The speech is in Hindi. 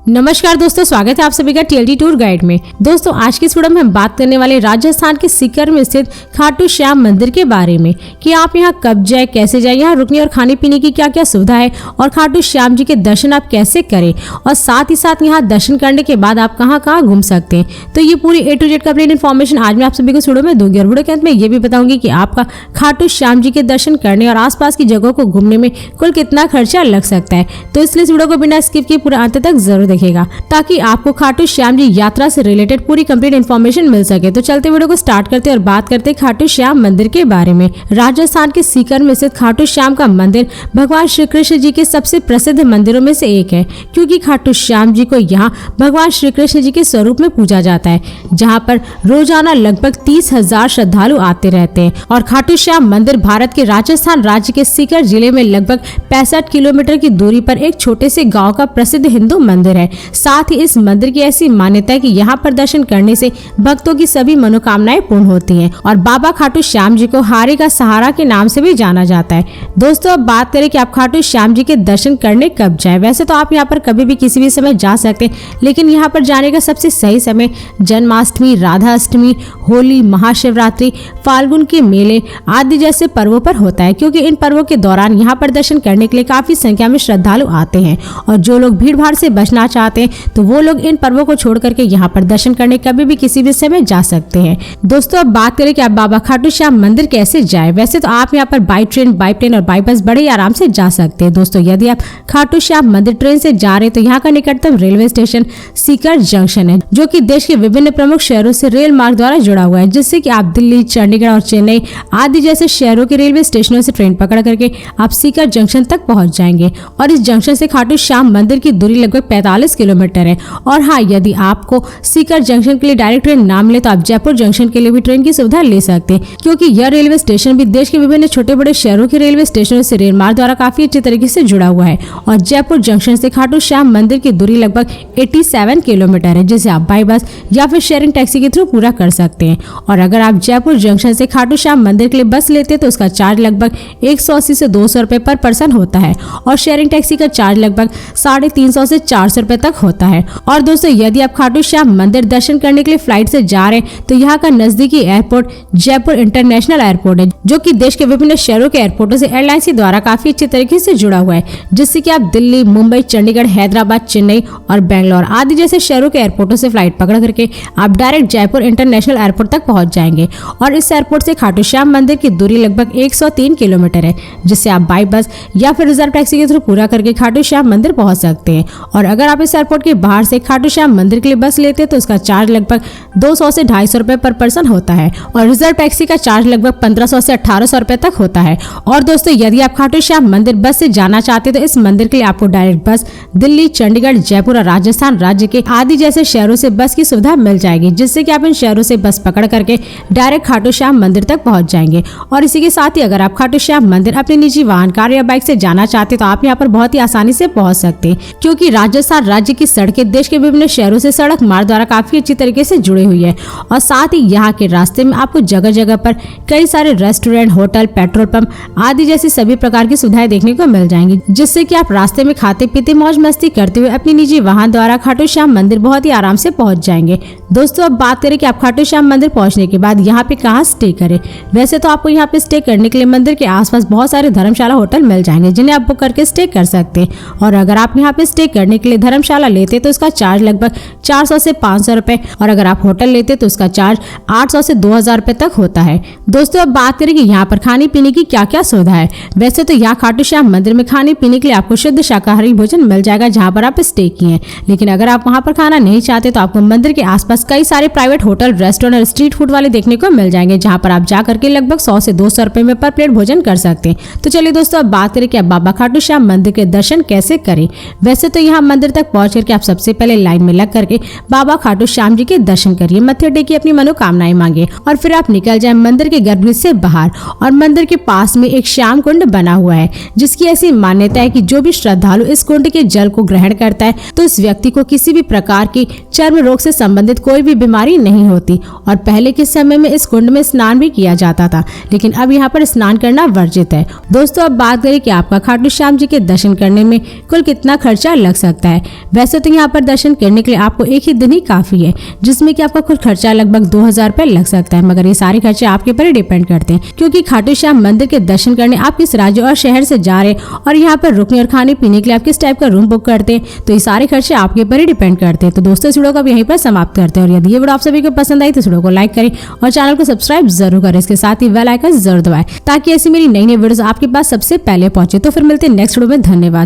नमस्कार दोस्तों, स्वागत है आप सभी का टीएलडी टूर गाइड में। दोस्तों आज की इस वीडियो में हम बात करने वाले राजस्थान के सीकर में स्थित खाटू श्याम मंदिर के बारे में कि आप यहां कब जाए, कैसे जाए, यहाँ रुकने और खाने पीने की क्या क्या सुविधा है और खाटू श्याम जी के दर्शन आप कैसे करें और साथ ही साथ यहाँ दर्शन करने के बाद आप कहाँ कहाँ घूम सकते हैं। तो ये पूरी A to Z complete information आज मैं आप सभी को वीडियो में दूंगी और वीडियो के अंत में ये भी बताऊंगी कि आपका खाटू श्याम जी के दर्शन करने और आसपास की जगहों को घूमने में कुल कितना खर्चा लग सकता है। तो इसलिए इस वीडियो को बिना स्किप किए पूरा अंत तक जरूर देखिएगा ताकि आपको खाटू श्याम जी यात्रा से रिलेटेड पूरी कंप्लीट इन्फॉर्मेशन मिल सके। तो चलते वीडियो को स्टार्ट करते हैं और बात करते हैं खाटू श्याम मंदिर के बारे में। राजस्थान के सीकर में स्थित खाटू श्याम का मंदिर भगवान श्री कृष्ण जी के सबसे प्रसिद्ध मंदिरों में से एक है, क्योंकि खाटू श्याम जी को यहाँ भगवान श्री कृष्ण जी के स्वरूप में पूजा जाता है, जहाँ पर रोजाना लगभग 30,000 श्रद्धालु आते रहते हैं। और खाटू श्याम मंदिर भारत के राजस्थान राज्य के सीकर जिले में लगभग 65 किलोमीटर की दूरी पर एक छोटे से गाँव का प्रसिद्ध हिंदू मंदिर है। साथ ही इस मंदिर की ऐसी मान्यता है कि यहाँ पर दर्शन करने से भक्तों की सभी मनोकामनाएं पूर्ण होती हैं और बाबा खाटू श्याम जी को हारे का सहारा के नाम से भी जाना जाता है। दोस्तों अब बात करें कि आप खाटू श्याम जी के दर्शन करने कब जाएं। वैसे तो आप यहाँ पर कभी भी किसी भी समय जा सकते हैं, लेकिन यहाँ पर जाने का सबसे सही समय जन्माष्टमी, राधा अष्टमी, होली, महाशिवरात्रि, फाल्गुन के मेले आदि जैसे पर्वों पर होता है, क्योंकि इन पर्वों के दौरान यहाँ पर दर्शन करने के लिए काफी संख्या में श्रद्धालु आते हैं। और जो लोग भीड़ भाड़ से बचना चाहते हैं तो वो लोग इन पर्वों को छोड़ करके यहाँ पर दर्शन करने कभी भी किसी भी समय जा सकते हैं। दोस्तों अब बात करें कि आप बाबा खाटू श्याम मंदिर कैसे जाए। वैसे तो आप यहाँ पर बाई ट्रेन, बाई प्लेन और बाई बस बड़े आराम से जा सकते हैं। दोस्तों यदि आप खाटू श्याम मंदिर ट्रेन से जा रहे हैं तो यहाँ का निकटतम रेलवे स्टेशन सीकर जंक्शन है, जो कि देश के विभिन्न प्रमुख शहरों से रेल मार्ग द्वारा जुड़ा हुआ है, जिससे कि आप दिल्ली, चंडीगढ़ और चेन्नई आदि जैसे शहरों के रेलवे स्टेशनों से ट्रेन पकड़ करके आप सीकर जंक्शन तक पहुंच जाएंगे। और इस जंक्शन से खाटू श्याम मंदिर की दूरी लगभग 45 किलोमीटर है। और हाँ, यदि आपको सीकर जंक्शन के लिए डायरेक्ट ट्रेन ना मिले तो आप जयपुर जंक्शन के लिए भी ट्रेन की सुविधा ले सकते हैं, क्योंकि यह रेलवे स्टेशन भी देश के विभिन्न छोटे बड़े शहरों के रेलवे स्टेशनों से रेल मार्ग द्वारा काफी अच्छे तरीके से जुड़ा हुआ है। और जयपुर जंक्शन से खाटू श्याम मंदिर की दूरी लगभग 87 किलोमीटर है, जिसे आप बाई बस या फिर शेयरिंग टैक्सी के थ्रू पूरा कर सकते हैं। और अगर आप जयपुर जंक्शन से खाटू श्याम मंदिर के लिए बस लेते हैं तो उसका चार्ज लगभग 180 से 200 रुपए पर पर्सन होता है और शेयरिंग टैक्सी का चार्ज लगभग 350 से 400 रुपए तक होता है। और दोस्तों यदि आप खाटू श्याम मंदिर दर्शन करने के लिए फ्लाइट से जा रहे हैं तो यहाँ का नजदीकी एयरपोर्ट जयपुर इंटरनेशनल एयरपोर्ट है, जो कि देश के विभिन्न शहरों के एयरपोर्टों से एयरलाइंस के द्वारा काफी अच्छे तरीके से जुड़ा हुआ है, जिससे कि आप दिल्ली, मुंबई, चंडीगढ़, हैदराबाद, चेन्नई और बेंगलोर आदि जैसे शहरों के एयरपोर्टों से फ्लाइट पकड़ करके आप डायरेक्ट जयपुर इंटरनेशनल एयरपोर्ट तक पहुंच जाएंगे। और इस एयरपोर्ट से खाटू श्याम मंदिर की दूरी लगभग 103 किलोमीटर है, जिससे आप बाई बस या फिर रिजर्व टैक्सी के थ्रू पूरा करके खाटू श्याम मंदिर पहुंच सकते हैं। और अगर आप इस एयरपोर्ट के बाहर से खाटू श्याम मंदिर के लिए बस लेते हैं तो उसका चार्ज लगभग 200 से 250 रुपए पर पर्सन होता है और रिजर्व टैक्सी का चार्ज लगभग 1500 से 1800 रुपए तक होता है। और दोस्तों यदि आप खाटू श्याम मंदिर बस से जाना चाहते हैं तो इस मंदिर के लिए आपको डायरेक्ट बस दिल्ली, चंडीगढ़, जयपुर और राजस्थान राज्य के आदि जैसे शहरों से बस की सुविधा मिल जाएगी, जिससे कि आप इन शहरों से बस पकड़ करके डायरेक्ट खाटू श्याम मंदिर तक पहुंच जाएंगे। और इसी के साथ ही अगर आप खाटू श्याम मंदिर अपने निजी वाहन, कार या बाइक से जाना चाहते हैं तो आप यहाँ पर बहुत ही आसानी से पहुंच सकते हैं, क्योंकि राजस्थान राज्य की सड़कें देश के विभिन्न शहरों से सड़क मार्ग द्वारा काफी अच्छी तरीके से जुड़ी हुई है। और साथ ही यहाँ के रास्ते में आपको जगह जगह पर कई सारे रेस्टोरेंट, होटल, पेट्रोल पंप आदि जैसी सभी प्रकार की सुविधाएं देखने को मिल जाएंगी, जिससे कि आप रास्ते में खाते पीते मौज मस्ती करते हुए अपनी निजी वाहन द्वारा खाटू श्याम मंदिर बहुत ही आराम से पहुंच जाएंगे। दोस्तों अब बात करें कि आप खाटू श्याम मंदिर पहुंचने के बाद यहाँ पे कहाँ स्टे करें। वैसे तो आपको यहाँ पे स्टे करने के लिए मंदिर के आसपास बहुत सारे धर्मशाला, होटल मिल जाएंगे, जिन्हें आप बुक करके स्टे कर सकते हैं। और अगर आप यहाँ पे स्टे करने के लिए धर्मशाला लेते तो उसका चार्ज लगभग 400 से 500 रुपए और अगर आप होटल लेते तो उसका चार्ज 800 से 2000 रुपए तक होता है। दोस्तों अब बात करें कि यहाँ पर खाने पीने की क्या क्या सुविधा है। वैसे तो यहाँ खाटू श्याम मंदिर में खाने पीने के लिए आपको शुद्ध शाकाहारी भोजन मिल जाएगा जहाँ पर आप स्टे किए हैं, लेकिन अगर आप वहाँ पर खाना नहीं चाहते तो आपको मंदिर के आसपास कई सारे प्राइवेट होटल, रेस्टोरेंट और स्ट्रीट फूड वाले देखने को मिल जाएंगे, जहाँ पर आप जा करके लगभग 100 से 200 रुपए में पर प्लेट भोजन कर सकते हैं। तो चलिए दोस्तों अब बात करें कि आप बाबा खाटू श्याम मंदिर के दर्शन कैसे करें। वैसे तो यहाँ मंदिर तक पहुंच करके आप सबसे पहले लाइन में लग करके बाबा खाटू श्याम जी के दर्शन करिए, मत्थे टेकिए, अपनी मनोकामनाएं मांगे और फिर आप निकल जाए मंदिर के गर्भगृह से बाहर। और मंदिर के पास में एक श्याम कुंड बना हुआ है, जिसकी ऐसी मान्यता है कि जो भी श्रद्धालु इस कुंड के जल को ग्रहण करता है तो इस व्यक्ति को किसी भी प्रकार की चर्म रोग से संबंधित कोई भी बीमारी नहीं होती। और पहले के समय में इस कुंड में स्नान भी किया जाता था, लेकिन अब यहाँ पर स्नान करना वर्जित है। दोस्तों अब बात करें कि आपका खाटू श्याम जी के दर्शन करने में कुल कितना खर्चा लग सकता है। वैसे तो यहाँ पर दर्शन करने के लिए आपको एक ही दिन ही काफी है, जिसमें कि आपका कुछ खर्चा लगभग 2000 रुपए लग सकता है, मगर ये सारे खर्चे आपके ऊपर डिपेंड करते हैं, क्योंकि खाटू श्याम मंदिर के दर्शन करने आप किस राज्य और शहर से जा रहे हैं और यहाँ पर रुकने और खाने पीने के लिए आप किस टाइप का रूम बुक करते हैं, तो ये सारे खर्चे आपके ऊपर ही डिपेंड करते हैं। तो दोस्तों इस वीडियो को अब यहीं पर समाप्त करते हैं, और यदि ये वीडियो आप सभी को पसंद आई तो इस वीडियो को लाइक करें और चैनल को सब्सक्राइब जरूर करें। इसके साथ ही बेल आइकन जरूर दबाएं ताकि ऐसी मेरी नई नई वीडियोस आपके पास सबसे पहले पहुंचे। तो फिर मिलते हैं नेक्स्ट वीडियो में। धन्यवाद।